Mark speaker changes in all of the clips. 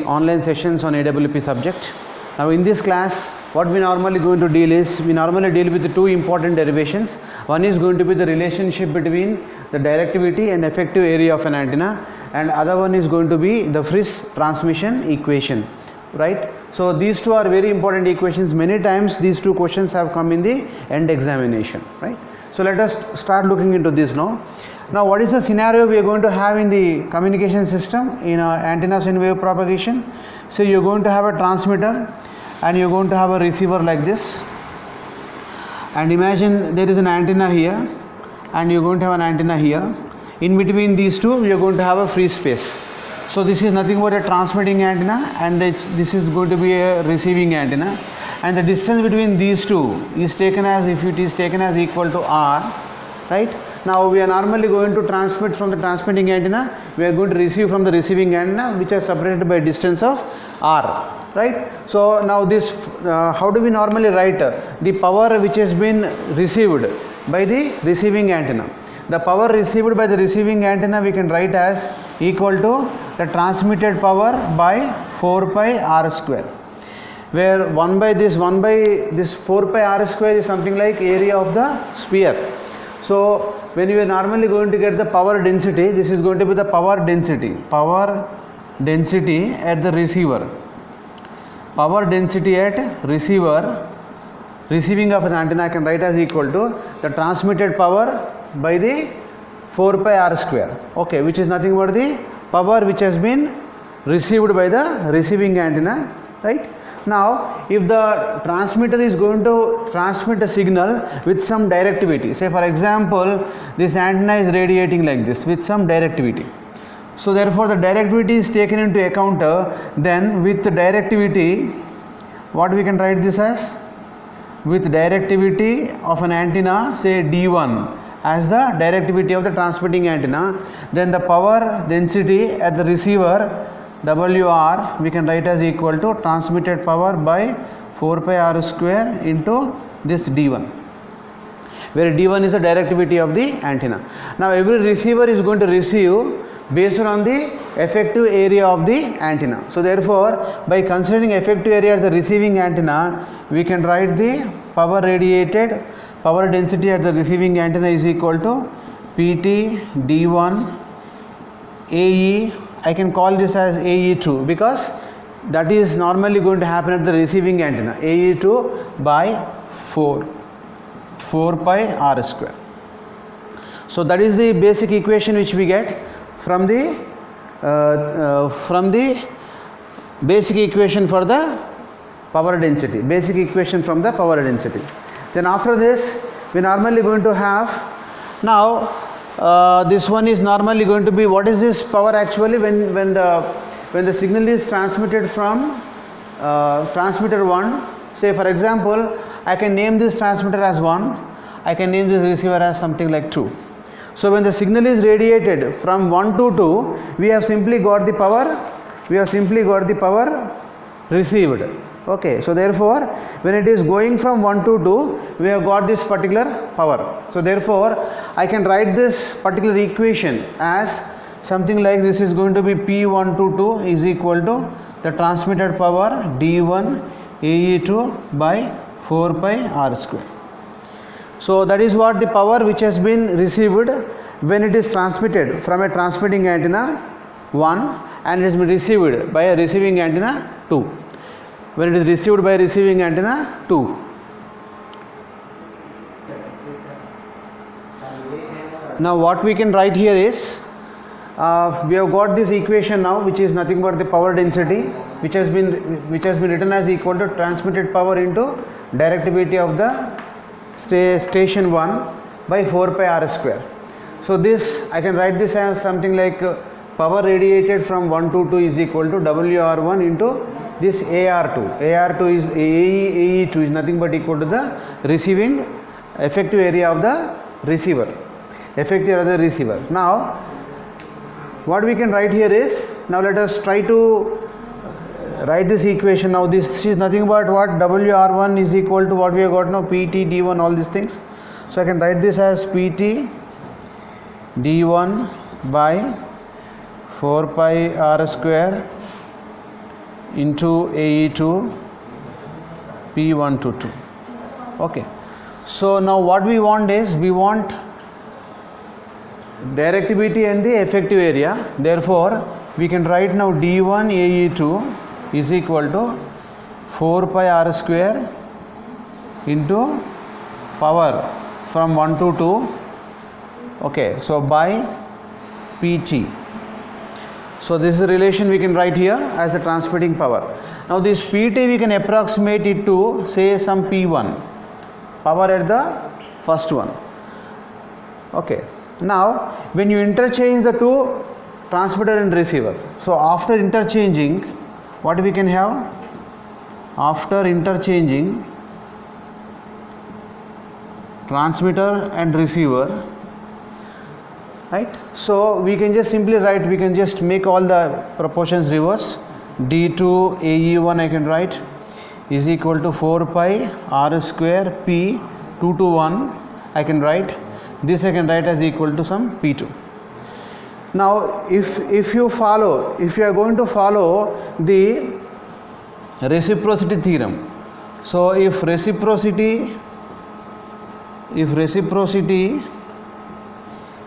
Speaker 1: Online sessions on AWP subject. Now in this class what we normally going to deal is, we normally deal with the two important derivations. One is going to be the relationship between the directivity and effective area of an antenna, and other one is going to be the Friis transmission equation, right? So these two are very important equations. Many times these two questions have come in the end examination, right? So let us start looking into this now. Now what is the scenario we are going to have in the communication system in antennas and wave propagation? So you are going to have a transmitter and you are going to have a receiver like this, and imagine there is an antenna here and you are going to have an antenna here. In between these two we are going to have a free space. So this is nothing but a transmitting antenna, and this is going to be a receiving antenna, and the distance between these two is taken as, if it is taken as equal to r, right? Now we are normally going to transmit from the transmitting antenna, we are going to receive from the receiving antenna, which are separated by a distance of r, right? So now this, how do we normally write the power which has been received by the receiving antenna? The power received by the receiving antenna we can write as equal to the transmitted power by 4 pi r square, where 1 by this 4 pi r square is something like area of the sphere. So when you are normally going to get the power density, this is going to be the power density at the receiver. Power density at receiver, receiving of an antenna, I can write as equal to the transmitted power by the 4 pi r square, okay, which is nothing but the power which has been received by the receiving antenna, right? Now if the transmitter is going to transmit a signal with some directivity, say for example this antenna is radiating like this with some directivity, so therefore the directivity is taken into account, then with the directivity, what we can write this as, with directivity of an antenna, say d1 as the directivity of the transmitting antenna, then the power density at the receiver WR we can write as equal to transmitted power by 4 pi r square into this d1, where d1 is the directivity of the antenna. Now every receiver is going to receive based on the effective area of the antenna. So therefore by considering effective area as the receiving antenna, we can write the power radiated, power density at the receiving antenna is equal to Pt d1 AE. I can call this as AE2 because that is normally going to happen at the receiving antenna, AE2 by 4 pi r square. So that is the basic equation which we get from the basic equation for the power density, basic equation from the power density. Then after this we normally going to have, now this one is normally going to be, what is this power actually when the signal is transmitted from transmitter 1, say for example I can name this transmitter as 1, I can name this receiver as something like 2. So when the signal is radiated from 1 to 2, we have simply got the power received, okay. So therefore when it is going from 1 to 2, we have got this particular power. So therefore I can write this particular equation as something like, this is going to be P122 is equal to the transmitted power D1 AE2 by 4 pi r square. So that is what the power which has been received when it is transmitted from a transmitting antenna 1 and it has been received by a receiving antenna 2. When it is received by receiving antenna 2. Now what we can write here is, we have got this equation now, which is nothing but the power density which has been written as equal to transmitted power into directivity of the station 1 by 4 pi r square. So this I can write this as something like power radiated from 1 to 2 is equal to WR1 into this AR2. AR2 is AE2 is nothing but equal to the receiving effective area of the receiver, effective area of the receiver. Now what we can write here is, now let us try to write this equation. Now this is nothing but what, WR1 is equal to what we have got now, PT D1, all these things. So I can write this as PT D1 by 4 pi r square into AE2 P122. Okay, so now what we want is, we want directivity and the effective area. Therefore we can write now D1 AE2 is equal to 4 pi r square into power from 1 to 2, okay, so by Pt. So this is the relation we can write here as the transmitting power. Now this Pt we can approximate it to say some P1, power at the first one. Okay, now when you interchange the two, transmitter and receiver, so after interchanging, what we can have? After interchanging transmitter and receiver, right, so we can just simply write, we can just make all the proportions reverse. D2 AE1 I can write is equal to 4 pi r square P 2 to 1 I can write. This I can write as equal to some P2. Now if you are going to follow the reciprocity theorem, so if reciprocity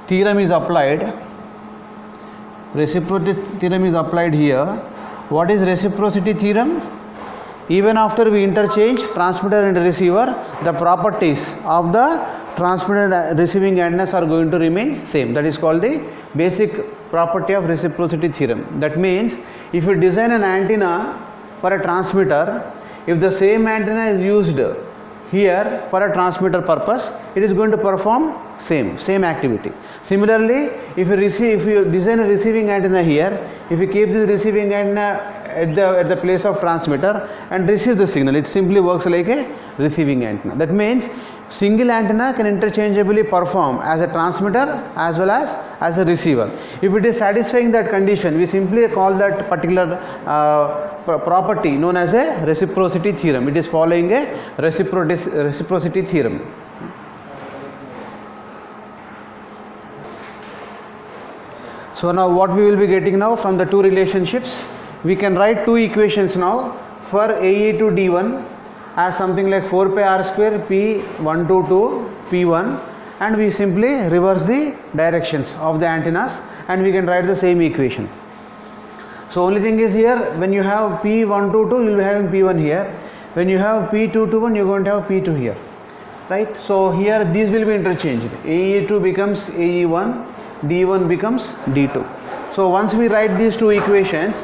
Speaker 1: theorem is applied, reciprocity theorem is applied here. What is reciprocity theorem? Even after we interchange transmitter and receiver, the properties of the transmitter and receiving antennas are going to remain same. That is called the basic property of reciprocity theorem. That means if you design an antenna for a transmitter, if the same antenna is used here for a transmitter purpose, it is going to perform same activity. Similarly, if you design a receiving antenna here, if you keep this receiving antenna at the place of transmitter and receive the signal, it simply works like a receiving antenna. That means single antenna can interchangeably perform as a transmitter as well as a receiver. If it is satisfying that condition, we simply call that particular property known as a reciprocity theorem. It is following a reciprocity theorem. So now what we will be getting now from the two relationships, we can write two equations now for AE to D1 as something like 4 pi r square P122 P1, and we simply reverse the directions of the antennas and we can write the same equation. So only thing is here, when you have P122 you will be having P1 here, when you have P221 you are going to have P2 here, right? So here these will be interchanged, AE2 becomes AE1, D1 becomes D2. So once we write these two equations,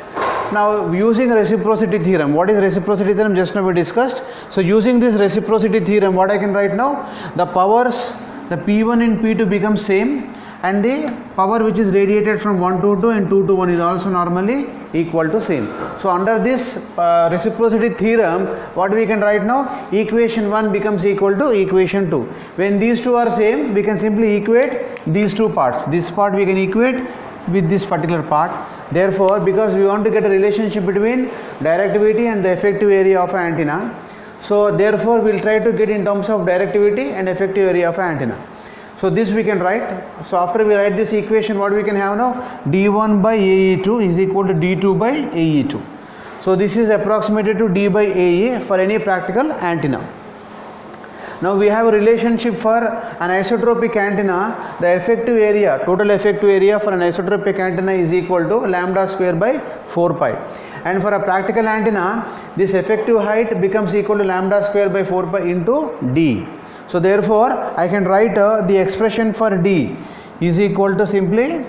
Speaker 1: now using reciprocity theorem, what is reciprocity theorem? Just now we discussed. So using this reciprocity theorem, what I can write now? The powers, the P1 and P2 become same, and the power which is radiated from 1 to 2 and 2 to 1 is also normally equal to same. So under this reciprocity theorem, what we can write now? Equation 1 becomes equal to equation 2. When these two are same, we can simply equate these two parts. This part we can equate with this particular part. Therefore, because we want to get a relationship between directivity and the effective area of an antenna, so therefore we will try to get in terms of directivity and effective area of an antenna. So this we can write. So after we write this equation, what we can have now? D1 by AE2 is equal to D2 by AE2. So this is approximated to D by AE for any practical antenna. Now we have a relationship for an isotropic antenna. The effective area, total effective area for an isotropic antenna is equal to lambda square by 4 pi. And for a practical antenna, this effective height becomes equal to lambda square by 4 pi into D. So therefore, I can write the expression for D is equal to simply,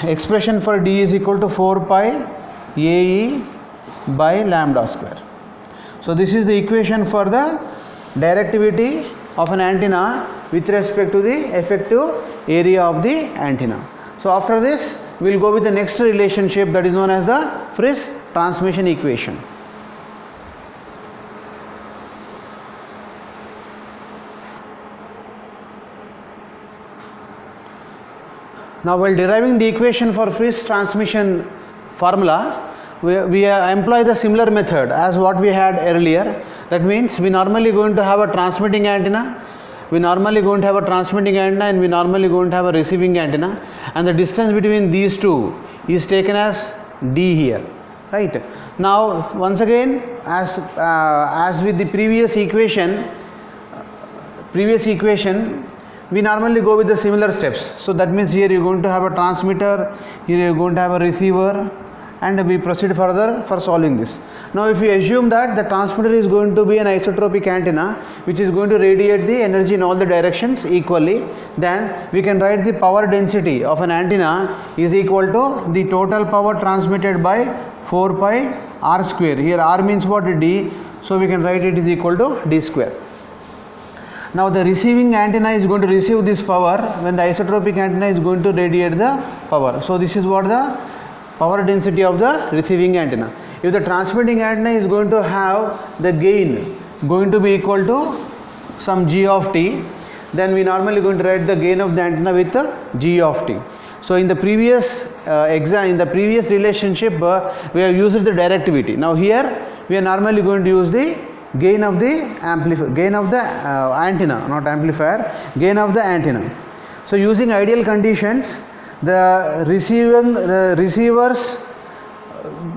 Speaker 1: expression for D is equal to 4 pi AE by lambda square. So this is the equation for the directivity of an antenna with respect to the effective area of the antenna. So after this, we will go with the next relationship, that is known as the Friis transmission equation. Now while deriving the equation for Friis transmission formula, we employ the similar method as what we had earlier. That means we normally going to have a transmitting antenna, and we normally going to have a receiving antenna, and the distance between these two is taken as D here. right? Now once again, as with the previous equation, we normally go with the similar steps. So that means here you are going to have a transmitter, here you are going to have a receiver, and we proceed further for solving this. Now if we assume that the transmitter is going to be an isotropic antenna which is going to radiate the energy in all the directions equally, then we can write the power density of an antenna is equal to the total power transmitted by 4 pi r square. Here r means what? D. So we can write it is equal to d square. Now the receiving antenna is going to receive this power when the isotropic antenna is going to radiate the power. So this is what the power density of the receiving antenna. If the transmitting antenna is going to have the gain going to be equal to some g of t, then we normally going to write the gain of the antenna with g of t. So in the previous in the previous relationship we have used the directivity. Now here we are normally going to use the gain of the amplifier, gain of the antenna, not amplifier, gain of the antenna. So using ideal conditions, the receivers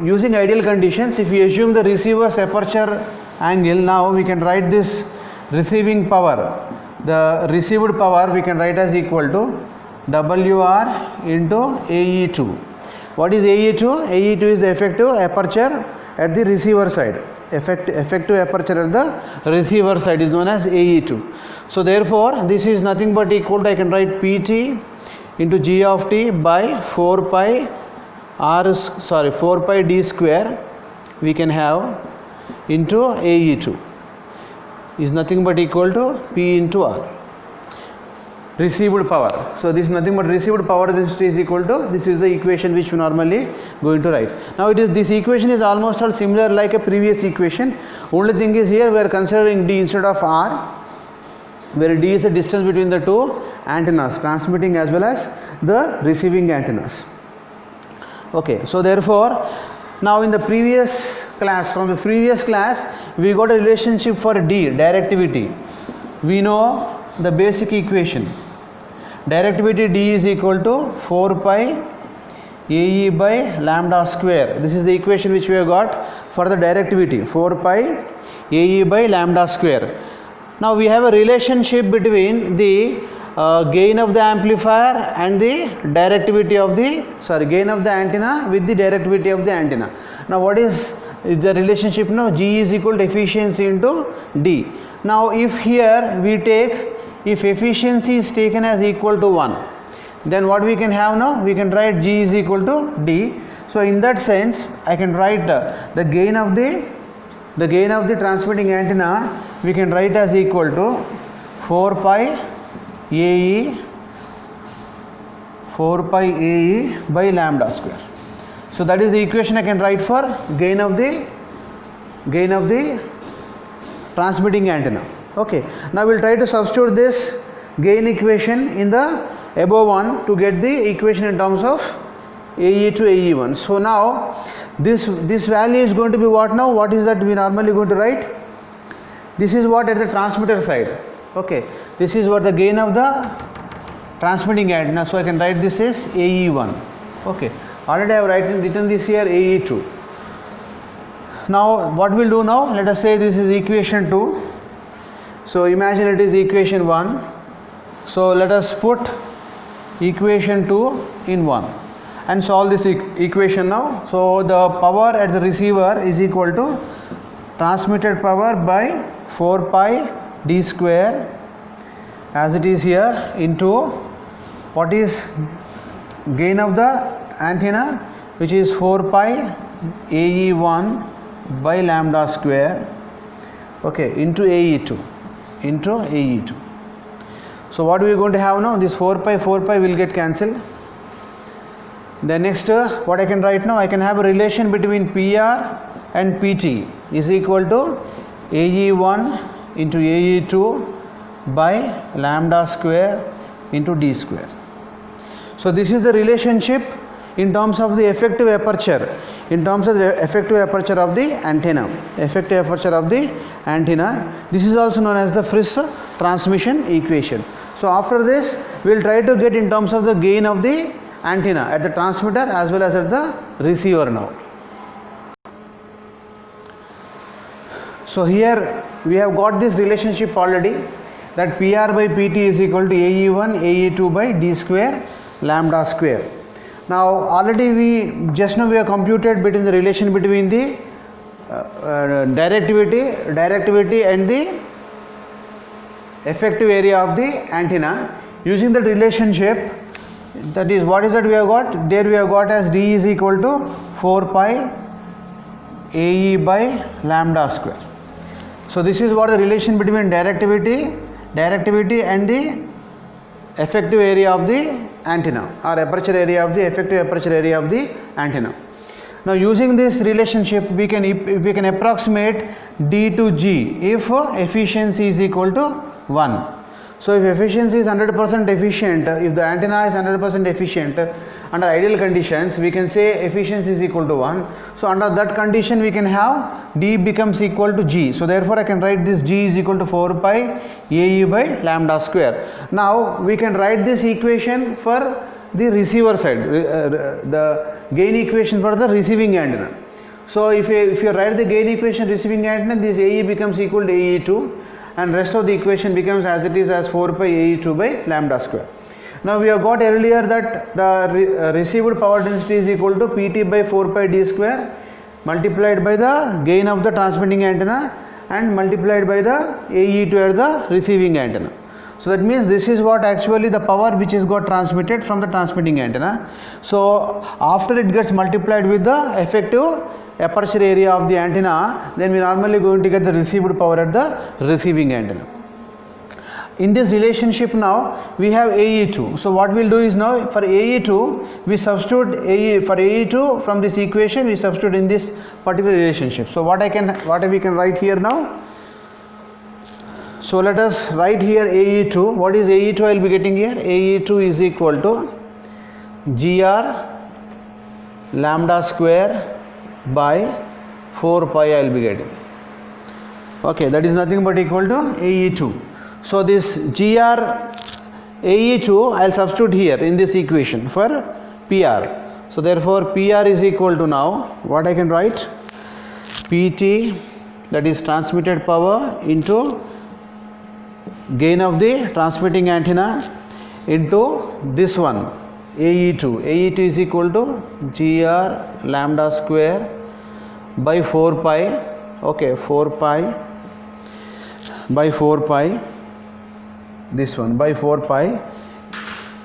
Speaker 1: using ideal conditions, if we assume the receiver's aperture angle, now we can write this receiving power, the received power we can write as equal to WR into AE2. What is AE2? AE2 is the effective aperture at the receiver side. Effective aperture at the receiver side is known as AE2. So therefore this is nothing but equal to, I can write PT into g of t by 4 pi d square we can have into AE2 is nothing but equal to P into R, received power. So this is nothing but received power density is equal to, this is the equation which we normally going to write. Now it is, this equation is almost all similar like a previous equation. Only thing is here we are considering D instead of R, where D is the distance between the two antennas, transmitting as well as the receiving antennas. Okay, so therefore now in the previous class, from the previous class we got a relationship for D, directivity. We know the basic equation. Directivity D is equal to 4 pi AE by lambda square. This is the equation which we have got for the directivity, 4 pi AE by lambda square. Now we have a relationship between the gain of the amplifier and the directivity of the, gain of the antenna with the directivity of the antenna. Now what is the relationship now? G is equal to efficiency into D. Now if here we take, if efficiency is taken as equal to 1, then what we can have now? We can write G is equal to D. So in that sense I can write the gain of the transmitting antenna we can write as equal to 4 pi AE by lambda square. So that is the equation I can write for gain of the transmitting antenna. Okay, now we will try to substitute this gain equation in the above one to get the equation in terms of AE to AE1. So now this value is going to be what now? What is that we normally going to write? This is what at the transmitter side. Okay, this is what the gain of the transmitting antenna. So I can write this as AE1. Okay, already I have written this here AE2. Now what we'll do now? Let us say this is equation 2. So imagine it is equation 1. So let us put equation 2 in 1 and solve this equation now. So the power at the receiver is equal to transmitted power by 4 pi d square as it is here into what is gain of the antenna, which is 4 pi AE1 by lambda square, okay, into AE2. So what we are going to have now? This 4 pi will get cancelled. Then next what I can write now? I can have a relation between PR and PT is equal to AE1 into AE2 by lambda square into D square. So this is the relationship in terms of the effective aperture, of the antenna. This is also known as the Friis transmission equation. So after this we will try to get in terms of the gain of the antenna at the transmitter as well as at the receiver now. So here we have got this relationship already, that PR by PT is equal to AE1 AE2 by D square lambda square. Now already we just now we have computed between the relation between the directivity and the effective area of the antenna. Using that relationship, that is, what is that we have got? There we have got as D is equal to 4 pi AE by lambda square. So this is what the relation between directivity and the effective area of the antenna, or aperture area of the effective aperture area of the antenna. Now using this relationship we can approximate D to G if efficiency is equal to 1. So if efficiency is 100% efficient, if the antenna is 100% efficient under ideal conditions, we can say efficiency is equal to 1. So under that condition we can have D becomes equal to G. So therefore I can write this G is equal to 4 pi AE by lambda square. Now we can write this equation for the receiver side, the gain equation for the receiving antenna. So if you write the gain equation receiving antenna, this AE becomes equal to AE2, and rest of the equation becomes as it is as 4 pi AE2 by lambda square. Now we have got earlier that the received power density is equal to PT by 4 pi D square multiplied by the gain of the transmitting antenna and multiplied by the AE2 at the receiving antenna. So that means this is what actually the power which is got transmitted from the transmitting antenna. So after it gets multiplied with the effective aperture area of the antenna, then we normally going to get the received power at the receiving antenna. In this relationship now we have AE2. So what we'll do is, now for AE2 we substitute for AE2 from this equation we substitute in this particular relationship. So what we can write here now. So let us write here AE2. What is AE2 I will be getting here? AE2 is equal to GR lambda square by 4 pi I will be getting. Okay, that is nothing but equal to AE2. So this GR AE2 I will substitute here in this equation for PR. So therefore PR is equal to, now what I can write, PT, that is transmitted power, into gain of the transmitting antenna, into this one AE2. AE2 is equal to GR lambda square by 4 pi. Okay, 4 pi by 4 pi, this one by 4 pi,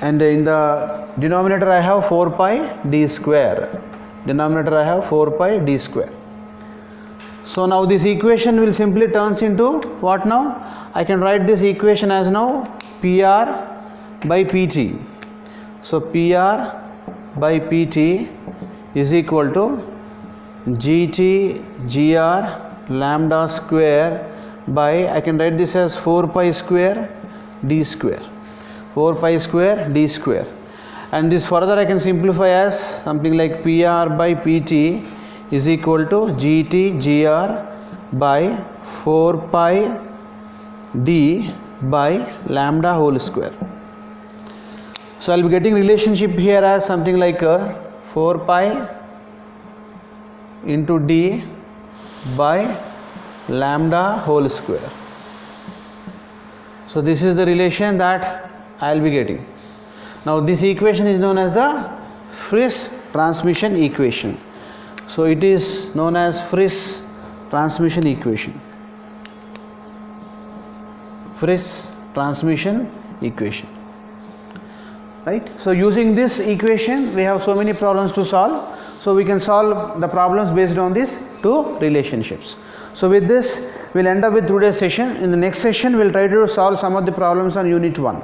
Speaker 1: and in the denominator I have 4 pi D square. Denominator I have 4 pi D square. So now this equation will simply turns into what now? I can write this equation as now PR by PT. So PR by PT is equal to GT GR lambda square by, I can write this as 4 pi square D square. 4 pi square D square. And this further I can simplify as something like PR by PT is equal to GT GR by 4 pi D by lambda whole square. So I will be getting relationship here as something like 4 pi into D by lambda whole square. So this is the relation that I will be getting. Now this equation is known as the Friis transmission equation. So it is known as Friis transmission equation. Friis transmission equation. Right? So using this equation we have so many problems to solve. So we can solve the problems based on these two relationships. So with this we'll end up with today's session. In the next session we'll try to solve some of the problems on unit 1.